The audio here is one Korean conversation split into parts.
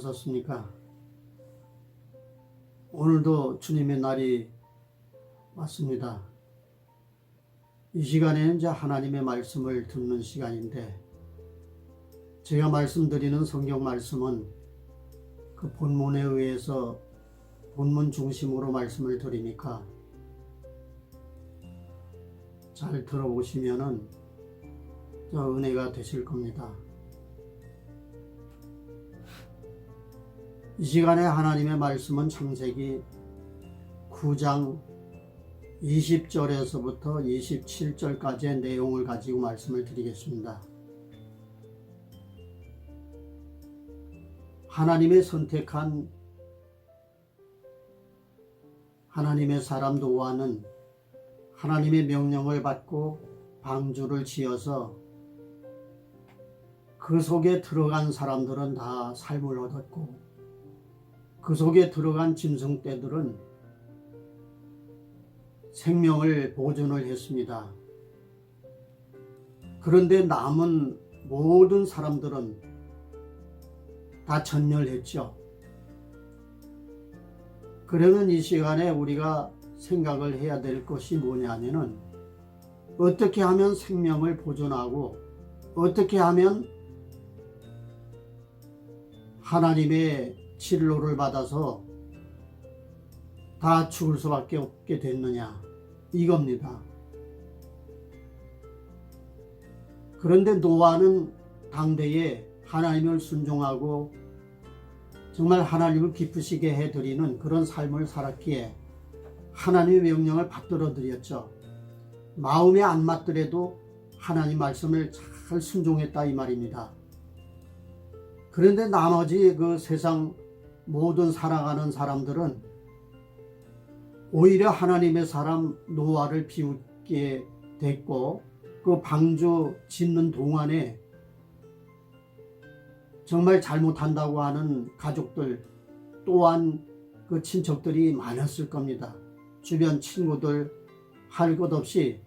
어떻습니까? 오늘도 주님의 날이 왔습니다. 이 시간에는 이제 하나님의 말씀을 듣는 시간인데, 제가 말씀드리는 성경 말씀은 그 본문에 의해서 본문 중심으로 말씀을 드리니까 잘 들어보시면은 은혜가 되실 겁니다. 이 시간에 하나님의 말씀은 창세기 9장 20절에서부터 27절까지의 내용을 가지고 말씀을 드리겠습니다. 하나님의 선택한 하나님의 사람 노아는 하나님의 명령을 받고 방주를 지어서 그 속에 들어간 사람들은 다 삶을 얻었고, 그 속에 들어간 짐승떼들은 생명을 보존을 했습니다. 그런데 남은 모든 사람들은 다 전멸했죠. 그러면 이 시간에 우리가 생각을 해야 될 것이 뭐냐면은, 어떻게 하면 생명을 보존하고 어떻게 하면 하나님의 진로를 받아서 다 죽을 수밖에 없게 됐느냐, 이겁니다. 그런데 노아는 당대에 하나님을 순종하고 정말 하나님을 기쁘시게 해드리는 그런 삶을 살았기에 하나님의 명령을 받들어 드렸죠. 마음에 안 맞더라도 하나님 말씀을 잘 순종했다, 이 말입니다. 그런데 나머지 그 세상 모든 살아가는 사람들은 오히려 하나님의 사람 노아를 비웃게 됐고, 그 방주 짓는 동안에 정말 잘못한다고 하는 가족들 또한 그 친척들이 많았을 겁니다. 주변 친구들 할 것 없이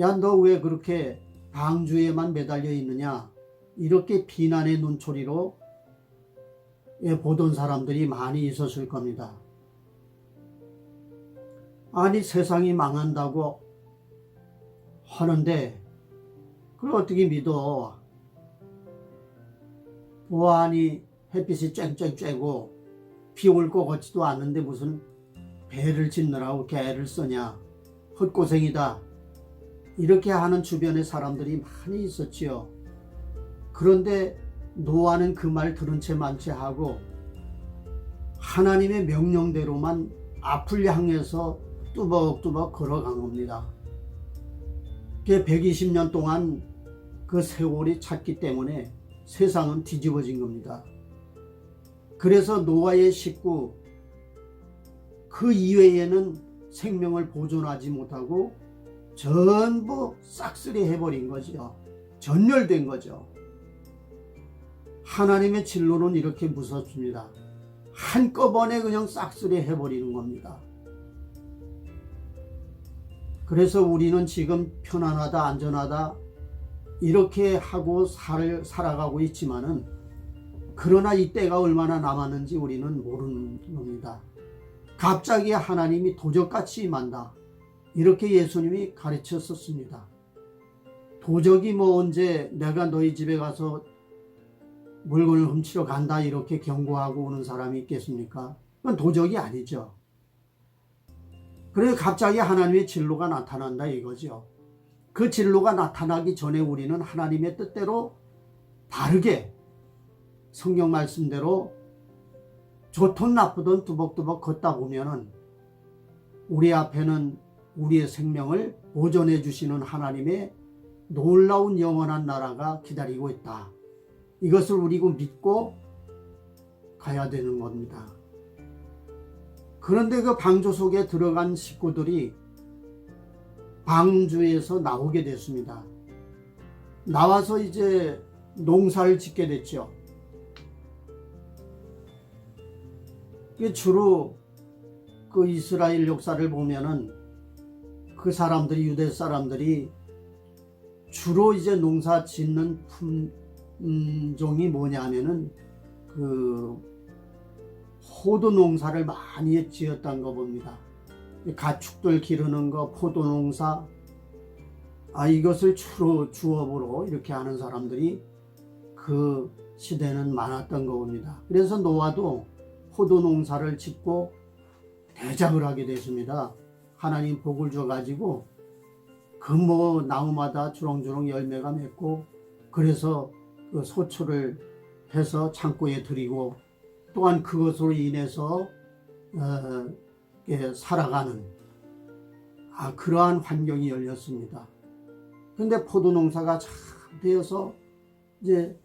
야, 너 왜 그렇게 방주에만 매달려 있느냐, 이렇게 비난의 눈초리로 보던 사람들이 많이 있었을 겁니다. 아니, 세상이 망한다고 하는데 그걸 어떻게 믿어? 보아하니 햇빛이 쨍쨍 쬐고 비 올 것 같지도 않는데 무슨 배를 짓느라고 개를 쓰냐, 헛고생이다, 이렇게 하는 주변의 사람들이 많이 있었지요. 그런데 노아는 그 말 들은 채 만채 하고 하나님의 명령대로만 앞을 향해서 뚜벅뚜벅 걸어간 겁니다. 120년 동안 그 세월이 찼기 때문에 세상은 뒤집어진 겁니다. 그래서 노아의 식구 그 이외에는 생명을 보존하지 못하고 전부 싹쓸이 해버린 거죠. 전멸된 거죠. 하나님의 진로는 이렇게 무섭습니다. 한꺼번에 그냥 싹쓸이 해버리는 겁니다. 그래서 우리는 지금 편안하다, 안전하다 이렇게 하고 살아가고 있지만은, 그러나 이 때가 얼마나 남았는지 우리는 모르는 겁니다. 갑자기 하나님이 도적같이 임한다, 이렇게 예수님이 가르쳤었습니다. 도적이 뭐 언제 내가 너희 집에 가서 물건을 훔치러 간다 이렇게 경고하고 오는 사람이 있겠습니까? 그건 도적이 아니죠. 그래서 갑자기 하나님의 진로가 나타난다, 이거죠. 그 진로가 나타나기 전에 우리는 하나님의 뜻대로 바르게 성경 말씀대로 좋든 나쁘든 뚜벅뚜벅 걷다 보면은 우리 앞에는 우리의 생명을 보존해 주시는 하나님의 놀라운 영원한 나라가 기다리고 있다, 이것을 우리가 믿고 가야 되는 겁니다. 그런데 그 방주 속에 들어간 식구들이 방주에서 나오게 됐습니다. 나와서 이제 농사를 짓게 됐죠. 주로 그 이스라엘 역사를 보면은 그 사람들이, 유대 사람들이 주로 이제 농사 짓는 품종이 뭐냐면은 그 포도 농사를 많이 지었던 거 봅니다. 가축들 기르는 거, 포도 농사, 이것을 주로 주업으로 이렇게 하는 사람들이 그 시대는 많았던 거 봅니다. 그래서 노아도 포도 농사를 짓고 대작을 하게 됐습니다. 하나님 복을 줘가지고 그 나무마다 주렁주렁 열매가 맺고, 그래서 그 소출을 해서 창고에 들이고, 또한 그것으로 인해서 살아가는 그러한 환경이 열렸습니다. 근데 포도 농사가 잘 되어서 이제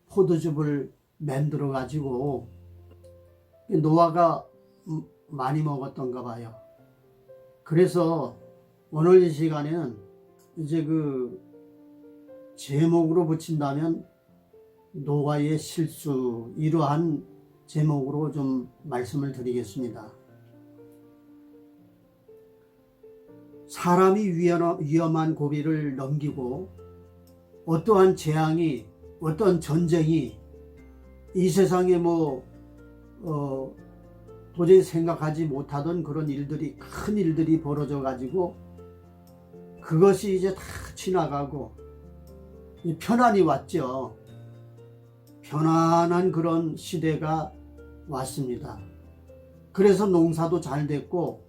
포도즙을 만들어 가지고 노아가 많이 먹었던가 봐요. 그래서 오늘 이 시간에는 이제 그 제목으로 붙인다면 노아의 실수, 이러한 제목으로 좀 말씀을 드리겠습니다. 사람이 위험한 고비를 넘기고 어떠한 재앙이, 어떤 전쟁이 이 세상에 도저히 생각하지 못하던 그런 일들이, 큰 일들이 벌어져 가지고 그것이 이제 다 지나가고 편안이 왔죠. 편안한 그런 시대가 왔습니다. 그래서 농사도 잘 됐고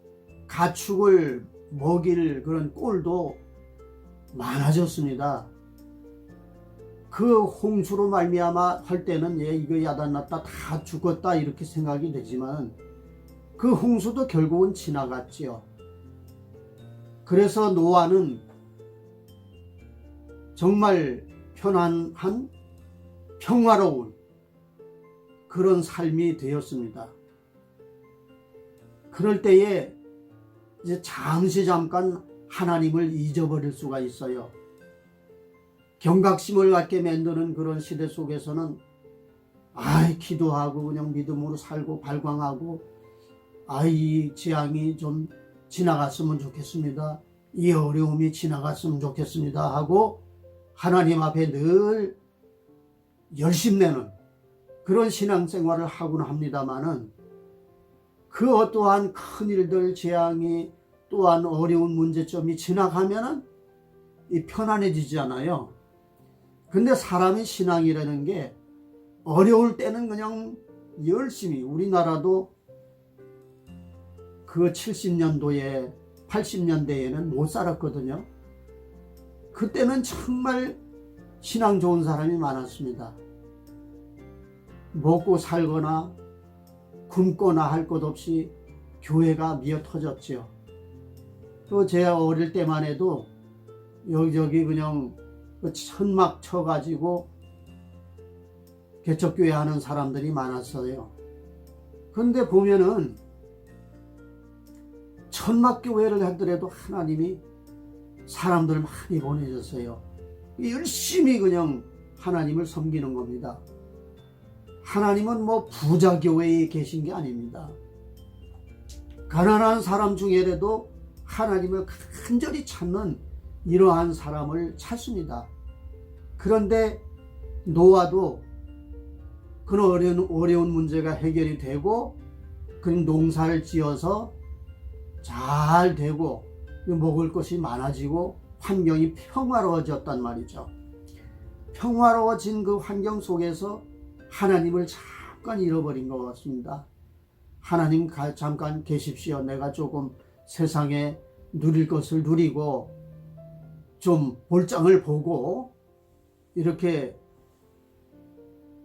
가축을 먹일 그런 꼴도 많아졌습니다. 그 홍수로 말미암아 할 때는 이거 야단났다, 다 죽었다 이렇게 생각이 되지만 그 홍수도 결국은 지나갔지요. 그래서 노아는 정말 편안한, 평화로운 그런 삶이 되었습니다. 그럴 때에 이제 잠깐 하나님을 잊어버릴 수가 있어요. 경각심을 갖게 만드는 그런 시대 속에서는 기도하고 그냥 믿음으로 살고 발광하고 이 재앙이 좀 지나갔으면 좋겠습니다. 이 어려움이 지나갔으면 좋겠습니다 하고 하나님 앞에 늘 열심내는 그런 신앙생활을 하곤 합니다마는 그 어떠한 큰 일들, 재앙이, 또한 어려운 문제점이 지나가면은 편안해지잖아요. 근데 사람의 신앙이라는 게 어려울 때는 그냥 열심히, 우리나라도 그 70년도에 80년대에는 못 살았거든요. 그때는 정말 신앙 좋은 사람이 많았습니다. 먹고 살거나 굶거나 할 것 없이 교회가 미어 터졌죠. 또 제가 어릴 때만 해도 여기저기 그냥 천막 쳐가지고 개척교회 하는 사람들이 많았어요. 근데 보면은 천막교회를 하더라도 하나님이 사람들을 많이 보내줬어요. 열심히 그냥 하나님을 섬기는 겁니다. 하나님은 부자교회에 계신 게 아닙니다. 가난한 사람 중에라도 하나님을 간절히 찾는 이러한 사람을 찾습니다. 그런데 노아도 그런 어려운 문제가 해결이 되고 그 농사를 지어서 잘 되고 먹을 것이 많아지고 환경이 평화로워졌단 말이죠. 평화로워진 그 환경 속에서 하나님을 잠깐 잃어버린 것 같습니다. 하나님 잠깐 계십시오. 내가 조금 세상에 누릴 것을 누리고 좀 볼장을 보고 이렇게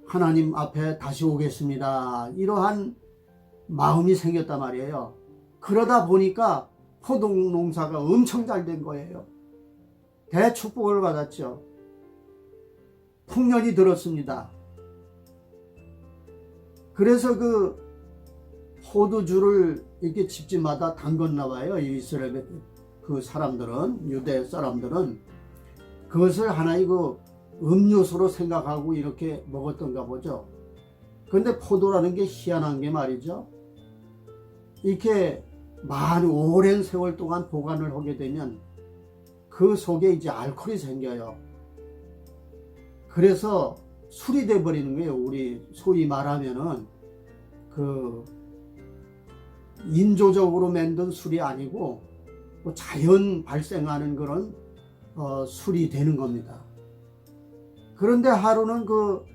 하나님 앞에 다시 오겠습니다. 이러한 마음이 생겼단 말이에요. 그러다 보니까 포도 농사가 엄청 잘 된 거예요. 대축복을 받았죠. 풍년이 들었습니다. 그래서 그 포도주를 이렇게 집집마다 담궜나 봐요. 이스라엘 그 사람들은, 유대 사람들은 그것을 하나의 그 음료수로 생각하고 이렇게 먹었던가 보죠. 그런데 포도라는 게 희한한 게 말이죠. 이렇게 오랜 세월 동안 보관을 하게 되면 그 속에 이제 알코올이 생겨요. 그래서 술이 돼 버리는 거예요. 우리 소위 말하면은 그 인조적으로 만든 술이 아니고 뭐 자연 발생하는 그런 술이 되는 겁니다. 그런데 하루는 그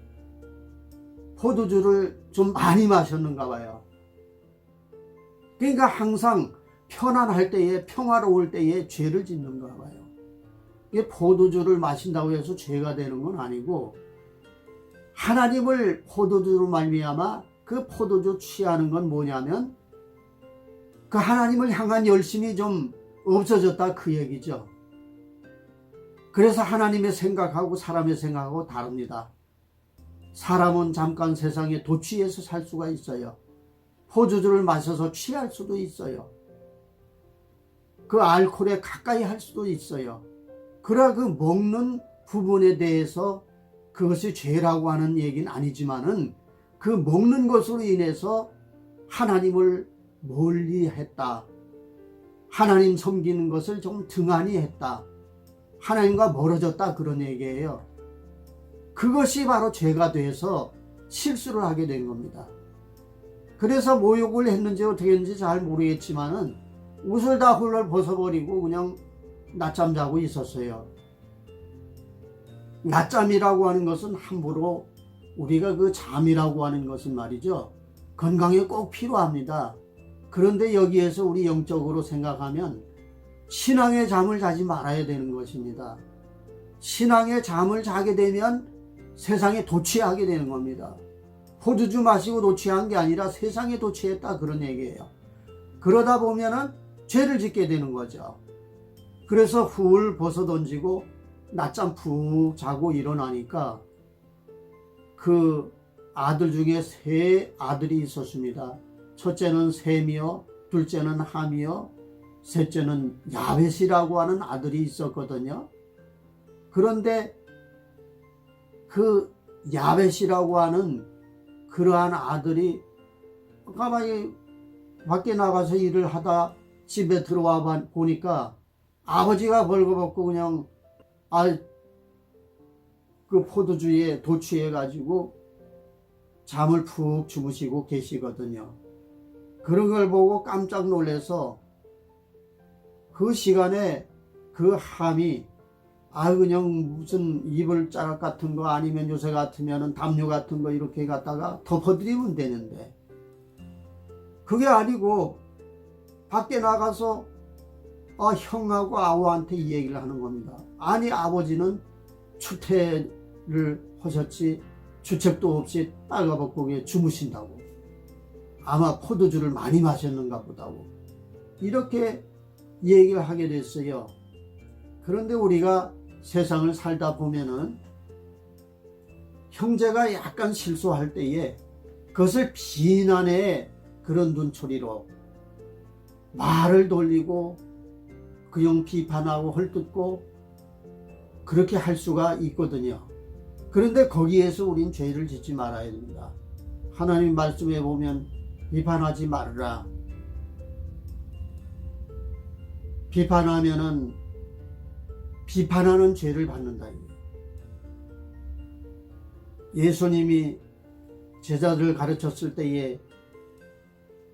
포도주를 좀 많이 마셨는가 봐요. 그러니까 항상 편안할 때에, 평화로울 때에 죄를 짓는가 봐요. 이게 포도주를 마신다고 해서 죄가 되는 건 아니고, 하나님을 포도주로 말미암아 그 포도주 취하는 건 뭐냐면 그 하나님을 향한 열심이 좀 없어졌다 그 얘기죠. 그래서 하나님의 생각하고 사람의 생각하고 다릅니다. 사람은 잠깐 세상에 도취해서 살 수가 있어요. 포도주를 마셔서 취할 수도 있어요. 그 알코올에 가까이 할 수도 있어요. 그러나 그 먹는 부분에 대해서 그것이 죄라고 하는 얘기는 아니지만은 그 먹는 것으로 인해서 하나님을 멀리 했다. 하나님 섬기는 것을 좀 등한히 했다. 하나님과 멀어졌다 그런 얘기예요. 그것이 바로 죄가 돼서 실수를 하게 된 겁니다. 그래서 모욕을 했는지 어떻게 했는지 잘 모르겠지만은 옷을 다 훌훌 벗어버리고 그냥 낮잠 자고 있었어요. 낮잠이라고 하는 것은 함부로 우리가 그 잠이라고 하는 것은 말이죠. 건강에 꼭 필요합니다. 그런데 여기에서 우리 영적으로 생각하면 신앙의 잠을 자지 말아야 되는 것입니다. 신앙의 잠을 자게 되면 세상에 도취하게 되는 겁니다. 포도주 마시고 도취한 게 아니라 세상에 도취했다 그런 얘기예요. 그러다 보면은 죄를 짓게 되는 거죠. 그래서 훌 벗어던지고 낮잠 푹 자고 일어나니까 그 아들 중에 세 아들이 있었습니다. 첫째는 셈이요, 둘째는 함이요, 셋째는 야벳이라고 하는 아들이 있었거든요. 그런데 그 야벳이라고 하는 그러한 아들이 가만히 밖에 나가서 일을 하다 집에 들어와 보니까 아버지가 벌거벗고 그냥 그 포도주에 도취해 가지고 잠을 푹 주무시고 계시거든요. 그런 걸 보고 깜짝 놀라서 그 시간에 그 함이 그냥 무슨 이불 자락 같은 거 아니면 요새 같으면 담요 같은 거 이렇게 갖다가 덮어드리면 되는데 그게 아니고 밖에 나가서 형하고 아우한테 이 얘기를 하는 겁니다. 아니 아버지는 추태를 하셨지 주책도 없이 빨가벗고 주무신다고. 아마 포도주를 많이 마셨는가 보다고. 이렇게 얘기를 하게 됐어요. 그런데 우리가 세상을 살다 보면은 형제가 약간 실수할 때에 그것을 비난의 그런 눈초리로 말을 돌리고 그냥 비판하고 헐뜯고 그렇게 할 수가 있거든요. 그런데 거기에서 우린 죄를 짓지 말아야 됩니다. 하나님 말씀에 보면 비판하지 말으라. 비판하면은 비판하는 죄를 받는다. 예수님이 제자들을 가르쳤을 때에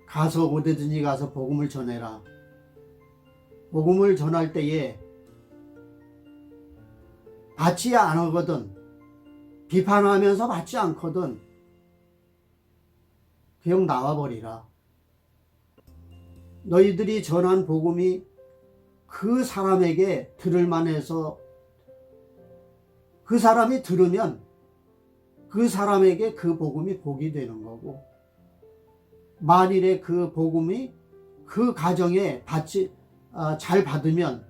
가서 어디든지 가서 복음을 전해라. 복음을 전할 때에 받지 않거든, 비판하면서 받지 않거든, 그냥 나와버리라. 너희들이 전한 복음이 그 사람에게 들을만해서 그 사람이 들으면 그 사람에게 그 복음이 복이 되는 거고, 만일에 그 복음이 그 가정에 잘 받으면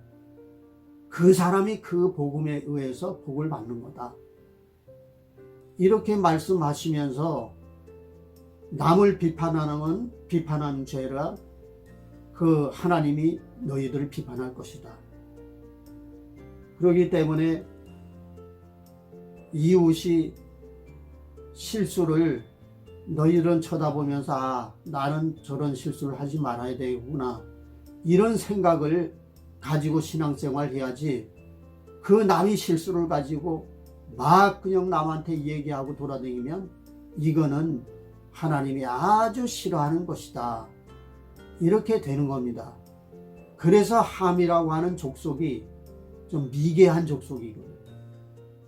그 사람이 그 복음에 의해서 복을 받는 거다. 이렇게 말씀하시면서 남을 비판하는 죄라 그 하나님이 너희들을 비판할 것이다. 그렇기 때문에 이웃이 실수를 너희들은 쳐다보면서 나는 저런 실수를 하지 말아야 되구나, 이런 생각을 가지고 신앙생활 해야지, 그 남이 실수를 가지고 막 그냥 남한테 얘기하고 돌아다니면 이거는 하나님이 아주 싫어하는 것이다. 이렇게 되는 겁니다. 그래서 함이라고 하는 족속이 좀 미개한 족속이거든요.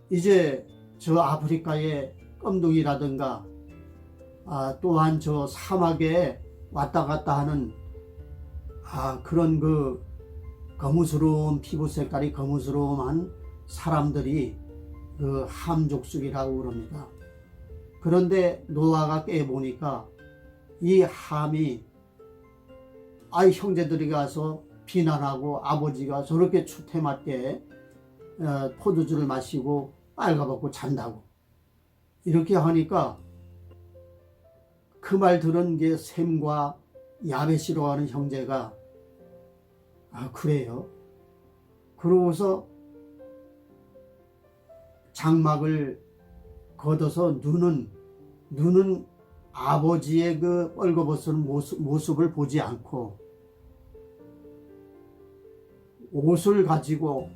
이제 저 아프리카의 껌둥이라든가 또한 저 사막에 왔다 갔다 하는 그런 그 거무스러운 피부 색깔이 거무스러운 사람들이 그 함족속이라고 그럽니다. 그런데 노아가 깨보니까 이 함이 형제들이 가서 비난하고 아버지가 저렇게 추태맞게 포도주를 마시고 빨가벗고 잔다고 이렇게 하니까 그 말 들은 게 셈과 야벳이라고 하는 형제가 그래요? 그러고서 장막을 걷어서 눈은 아버지의 그 뻘거벗은 모습을 보지 않고 옷을 가지고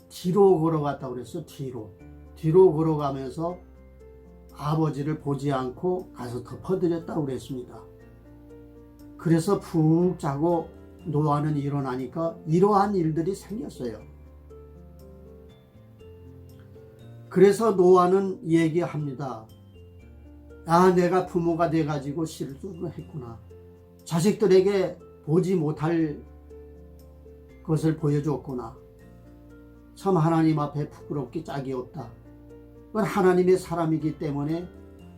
뒤로 걸어갔다고 그랬어. 뒤로 걸어가면서 아버지를 보지 않고 가서 덮어드렸다고 그랬습니다. 그래서 푹 자고 노아는 일어나니까 이러한 일들이 생겼어요. 그래서 노아는 얘기합니다. 내가 부모가 돼가지고 실수를 했구나. 자식들에게 보지 못할 것을 보여줬구나. 참 하나님 앞에 부끄럽기 짝이 없다. 그건 하나님의 사람이기 때문에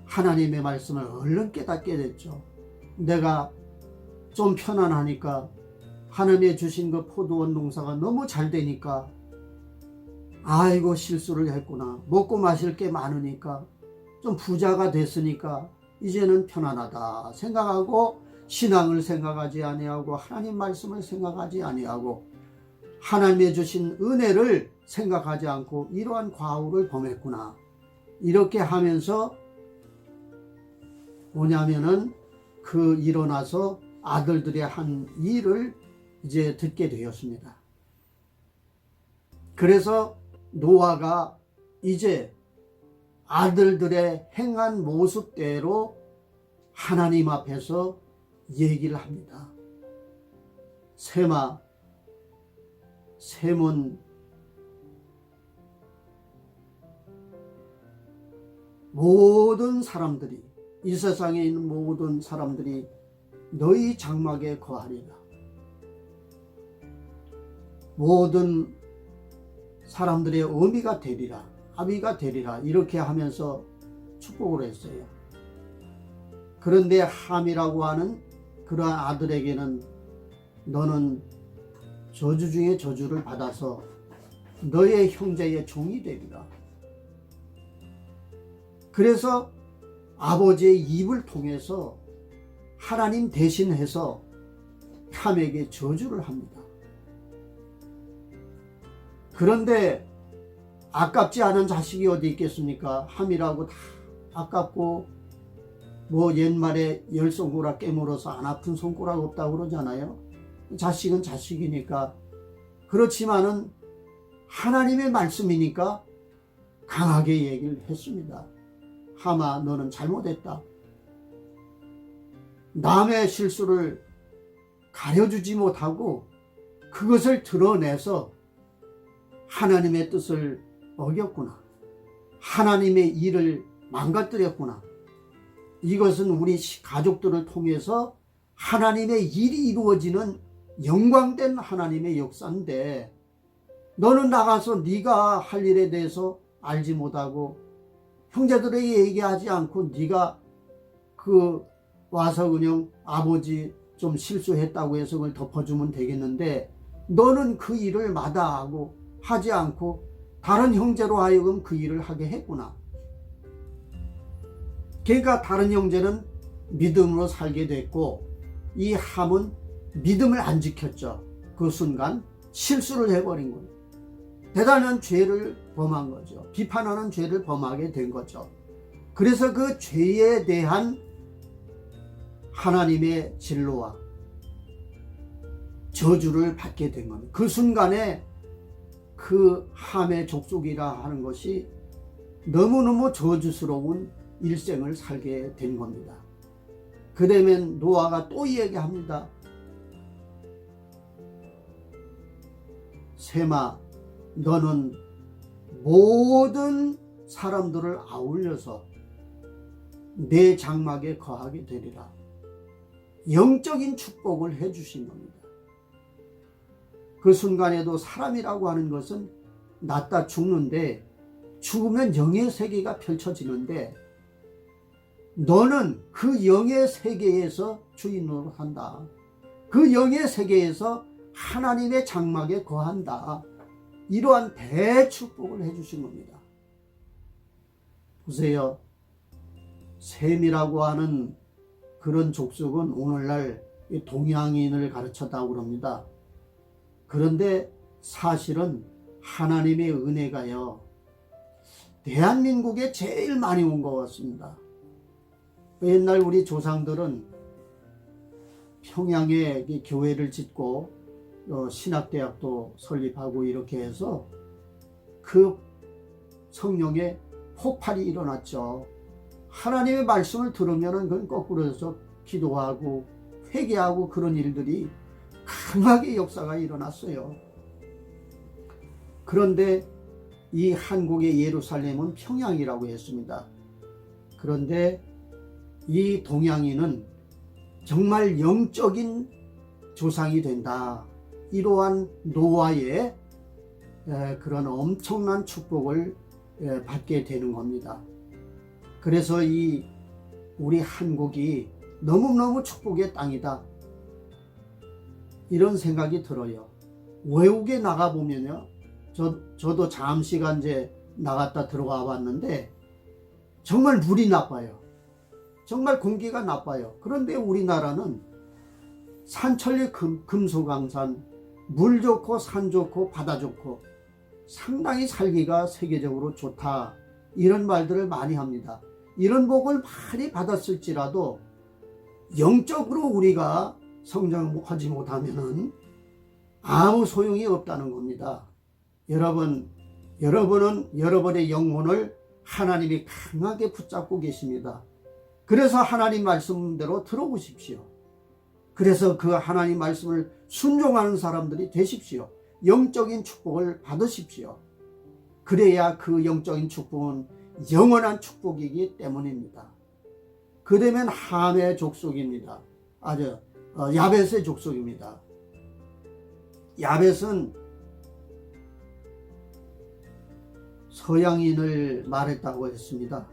하나님의 말씀을 얼른 깨닫게 됐죠. 내가 좀 편안하니까 하나님의 주신 그 포도원 농사가 너무 잘 되니까 아이고 실수를 했구나. 먹고 마실 게 많으니까 좀 부자가 됐으니까 이제는 편안하다 생각하고 신앙을 생각하지 아니하고 하나님 말씀을 생각하지 아니하고 하나님의 주신 은혜를 생각하지 않고 이러한 과오를 범했구나. 이렇게 하면서 뭐냐면은 그 일어나서 아들들의 한 일을 이제 듣게 되었습니다. 그래서 노아가 이제 아들들의 행한 모습대로 하나님 앞에서 얘기를 합니다. 셈은 모든 사람들이 이 세상에 있는 모든 사람들이 너희 장막에 거하리라. 모든 사람들의 어미가 되리라. 아비가 되리라. 이렇게 하면서 축복을 했어요. 그런데 함이라고 하는 그러한 아들에게는 너는 저주 중에 저주를 받아서 너의 형제의 종이 되리라. 그래서 아버지의 입을 통해서 하나님 대신해서 함에게 저주를 합니다. 그런데 아깝지 않은 자식이 어디 있겠습니까? 함이라고 다 아깝고 옛말에 열 손가락 깨물어서 안 아픈 손가락 없다고 그러잖아요. 자식은 자식이니까. 그렇지만은 하나님의 말씀이니까 강하게 얘기를 했습니다. 함아, 너는 잘못했다. 남의 실수를 가려주지 못하고 그것을 드러내서 하나님의 뜻을 어겼구나. 하나님의 일을 망가뜨렸구나. 이것은 우리 가족들을 통해서 하나님의 일이 이루어지는 영광된 하나님의 역사인데 너는 나가서 네가 할 일에 대해서 알지 못하고 형제들에게 얘기하지 않고 네가 와서 그냥 아버지 좀 실수했다고 해서 그걸 덮어주면 되겠는데 너는 그 일을 마다하고 하지 않고 다른 형제로 하여금 그 일을 하게 했구나. 그러니까 다른 형제는 믿음으로 살게 됐고 이 함은 믿음을 안 지켰죠. 그 순간 실수를 해버린 거예요. 대단한 죄를 범한 거죠. 비판하는 죄를 범하게 된 거죠. 그래서 그 죄에 대한 하나님의 진로와 저주를 받게 된 겁니다. 그 순간에 그 함의 족속이라 하는 것이 너무너무 저주스러운 일생을 살게 된 겁니다. 그러면 노아가 또 얘기합니다. 셈아, 너는 모든 사람들을 아울러서 내 장막에 거하게 되리라. 영적인 축복을 해주신 겁니다. 그 순간에도 사람이라고 하는 것은 낫다 죽는데, 죽으면 영의 세계가 펼쳐지는데, 너는 그 영의 세계에서 주인으로 한다. 그 영의 세계에서 하나님의 장막에 거한다. 이러한 대축복을 해주신 겁니다. 보세요. 셈이라고 하는 그런 족속은 오늘날 동양인을 가르쳤다고 그럽니다. 그런데 사실은 하나님의 은혜가요, 대한민국에 제일 많이 온 것 같습니다. 옛날 우리 조상들은 평양에 교회를 짓고 신학대학도 설립하고 이렇게 해서 그 성령의 폭발이 일어났죠. 하나님의 말씀을 들으면 그건 거꾸로 해서 기도하고 회개하고 그런 일들이 강하게 역사가 일어났어요. 그런데 이 한국의 예루살렘은 평양이라고 했습니다. 그런데 이 동양인은 정말 영적인 조상이 된다. 이러한 노아의 그런 엄청난 축복을 받게 되는 겁니다. 그래서 이 우리 한국이 너무너무 축복의 땅이다, 이런 생각이 들어요. 외국에 나가보면요, 저도 잠시간 이제 나갔다 들어와 봤는데 정말 물이 나빠요. 정말 공기가 나빠요. 그런데 우리나라는 산천리 금수강산, 물 좋고 산 좋고 바다 좋고 상당히 살기가 세계적으로 좋다, 이런 말들을 많이 합니다. 이런 복을 많이 받았을지라도 영적으로 우리가 성장하지 못하면 아무 소용이 없다는 겁니다. 여러분은 여러분의 영혼을 하나님이 강하게 붙잡고 계십니다. 그래서 하나님 말씀대로 들어보십시오. 그래서 그 하나님 말씀을 순종하는 사람들이 되십시오. 영적인 축복을 받으십시오. 그래야 그 영적인 축복은 영원한 축복이기 때문입니다. 그러면 함의 족속입니다. 야벳의 족속입니다. 야벳은 서양인을 말했다고 했습니다.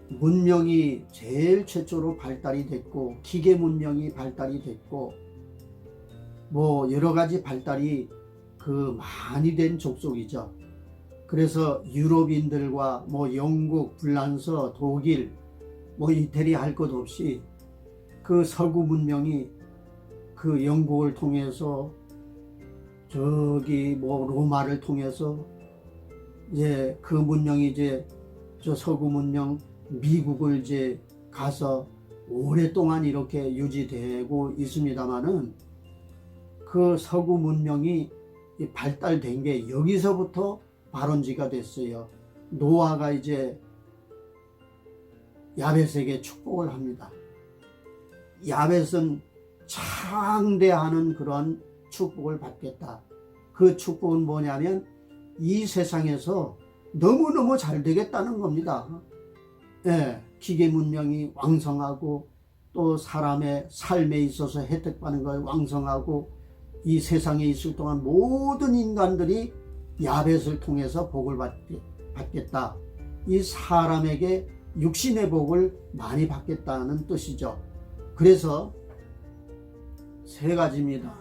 문명이 제일 최초로 발달이 됐고, 기계 문명이 발달이 됐고, 뭐 여러 가지 발달이 많이 된 족속이죠. 그래서 유럽인들과 뭐 영국, 불란서, 독일, 뭐 이태리 할 것 없이 그 서구 문명이 그 영국을 통해서 저기 뭐 로마를 통해서 이제 그 문명이 이제 저 서구 문명 미국을 이제 가서 오랫동안 이렇게 유지되고 있습니다만은, 그 서구 문명이 발달된 게 여기서부터 발원지가 됐어요. 노아가 이제 야벳에게 축복을 합니다. 야벳은 창대하는 그런 축복을 받겠다. 그 축복은 뭐냐면 이 세상에서 너무너무 잘 되겠다는 겁니다. 기계 문명이 왕성하고 또 사람의 삶에 있어서 혜택받는 걸 왕성하고, 이 세상에 있을 동안 모든 인간들이 야벳을 통해서 복을 받겠다. 이 사람에게 육신의 복을 많이 받겠다는 뜻이죠. 그래서 세 가지입니다.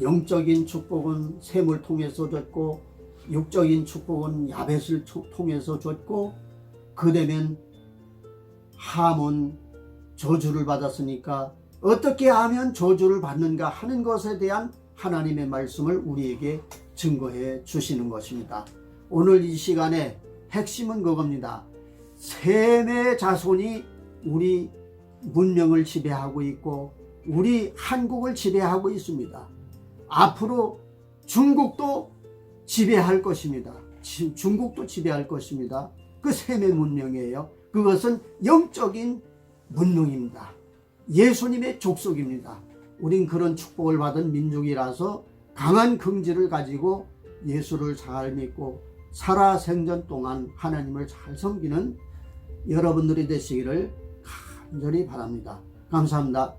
영적인 축복은 셈을 통해서 줬고, 육적인 축복은 야벳을 통해서 줬고, 그다음엔 함은 저주를 받았으니까 어떻게 하면 저주를 받는가 하는 것에 대한 하나님의 말씀을 우리에게 증거해 주시는 것입니다. 오늘 이 시간에 핵심은 그겁니다. 셈의 자손이 우리 문명을 지배하고 있고 우리 한국을 지배하고 있습니다. 앞으로 중국도 지배할 것입니다. 중국도 지배할 것입니다. 그 셈의 문명이에요. 그것은 영적인 문명입니다. 예수님의 족속입니다. 우린 그런 축복을 받은 민족이라서 강한 긍지를 가지고 예수를 잘 믿고 살아생전 동안 하나님을 잘 섬기는 여러분들이 되시기를 간절히 바랍니다. 감사합니다.